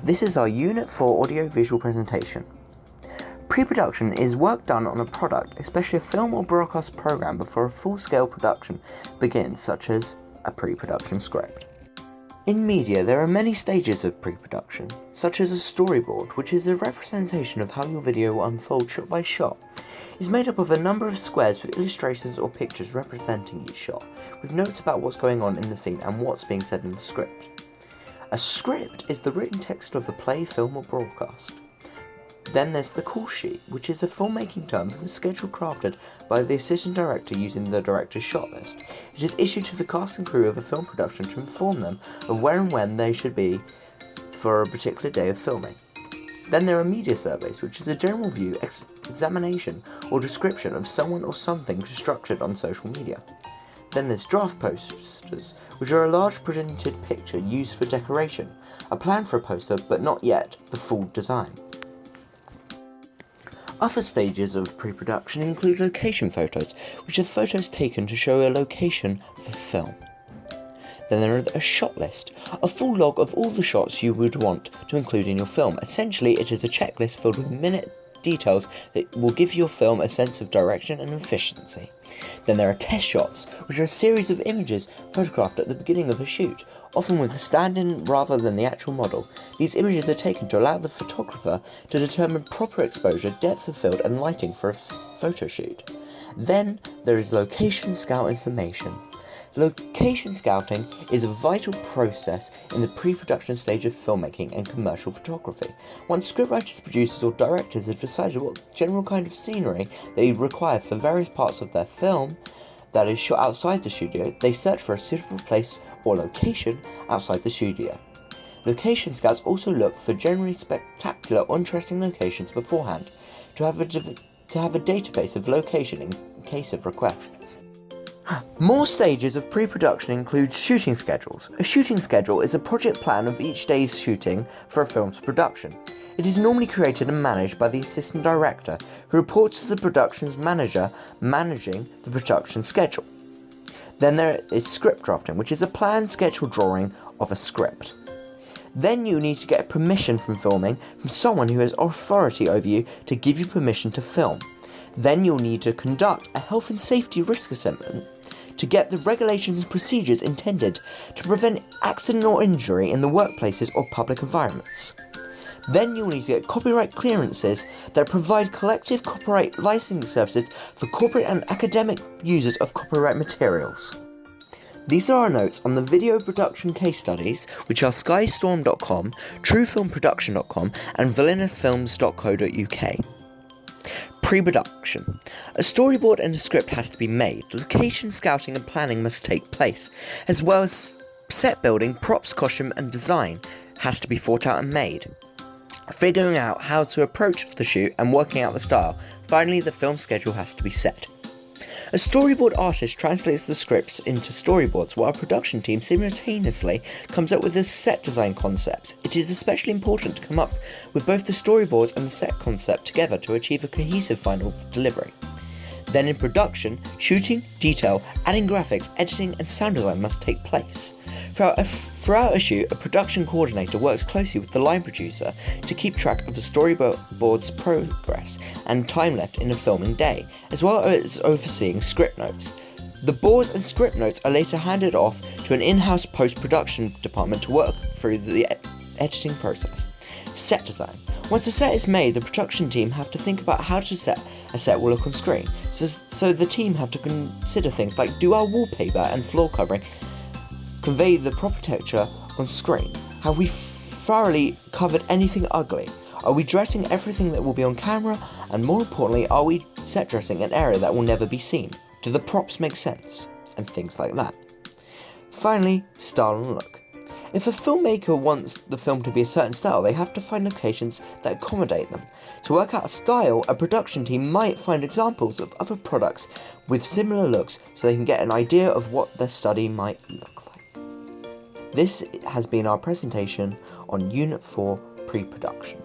This is our Unit 4 audio-visual presentation. Pre-production is work done on a product, especially a film or broadcast program, before a full-scale production begins, such as a pre-production script. In media, there are many stages of pre-production, such as a storyboard, which is a representation of how your video will unfold shot by shot. It is made up of a number of squares with illustrations or pictures representing each shot, with notes about what's going on in the scene and what's being said in the script. A script is the written text of a play, film or broadcast. Then there's the call sheet, which is a filmmaking term for the schedule crafted by the assistant director using the director's shot list. It is issued to the cast and crew of a film production to inform them of where and when they should be for a particular day of filming. Then there are media surveys, which is a general view, examination or description of someone or something structured on social media. Then there's draft posters, which are a large printed picture used for decoration, a plan for a poster but not yet the full design. Other stages of pre-production include location photos, which are photos taken to show a location for film. Then there is a shot list, a full log of all the shots you would want to include in your film. Essentially, it is a checklist filled with minute details that will give your film a sense of direction and efficiency. Then there are test shots, which are a series of images photographed at the beginning of a shoot, often with a stand-in rather than the actual model. These images are taken to allow the photographer to determine proper exposure, depth of field and lighting for a photo shoot. Then there is location scout information. Location scouting is a vital process in the pre-production stage of filmmaking and commercial photography. Once scriptwriters, producers or directors have decided what general kind of scenery they require for various parts of their film that is shot outside the studio, they search for a suitable place or location outside the studio. Location scouts also look for generally spectacular or interesting locations beforehand, to have a database of location in case of requests. More stages of pre-production include shooting schedules. A shooting schedule is a project plan of each day's shooting for a film's production. It is normally created and managed by the assistant director, who reports to the production's manager, managing the production schedule. Then there is script drafting, which is a planned schedule drawing of a script. Then you need to get permission from filming from someone who has authority over you to give you permission to film. Then you'll need to conduct a health and safety risk assessment to get the regulations and procedures intended to prevent accident or injury in the workplaces or public environments. Then you'll need to get copyright clearances that provide collective copyright licensing services for corporate and academic users of copyright materials. These are our notes on the video production case studies, which are skystorm.com, truefilmproduction.com and villanafilms.co.uk. Pre-production. A storyboard and a script has to be made. Location scouting and planning must take place, as well as set building, props, costume and design has to be thought out and made. Figuring out how to approach the shoot and working out the style. Finally, the film schedule has to be set. A storyboard artist translates the scripts into storyboards, while a production team simultaneously comes up with a set design concept. It is especially important to come up with both the storyboards and the set concept together to achieve a cohesive final delivery. Then in production, shooting, detail, adding graphics, editing and sound design must take place. Throughout a shoot, a production coordinator works closely with the line producer to keep track of the storyboard's progress and time left in a filming day, as well as overseeing script notes. The boards and script notes are later handed off to an in-house post-production department to work through the editing process. Set design. Once a set is made, the production team have to think about how a set will look on screen. So the team have to consider things like, do our wallpaper and floor covering convey the proper texture on screen? Have we thoroughly covered anything ugly? Are we dressing everything that will be on camera? And more importantly, are we set dressing an area that will never be seen? Do the props make sense? And things like that. Finally, style and look. If a filmmaker wants the film to be a certain style, they have to find locations that accommodate them. To work out a style, a production team might find examples of other products with similar looks so they can get an idea of what their study might look like. This has been our presentation on Unit 4 Pre-Production.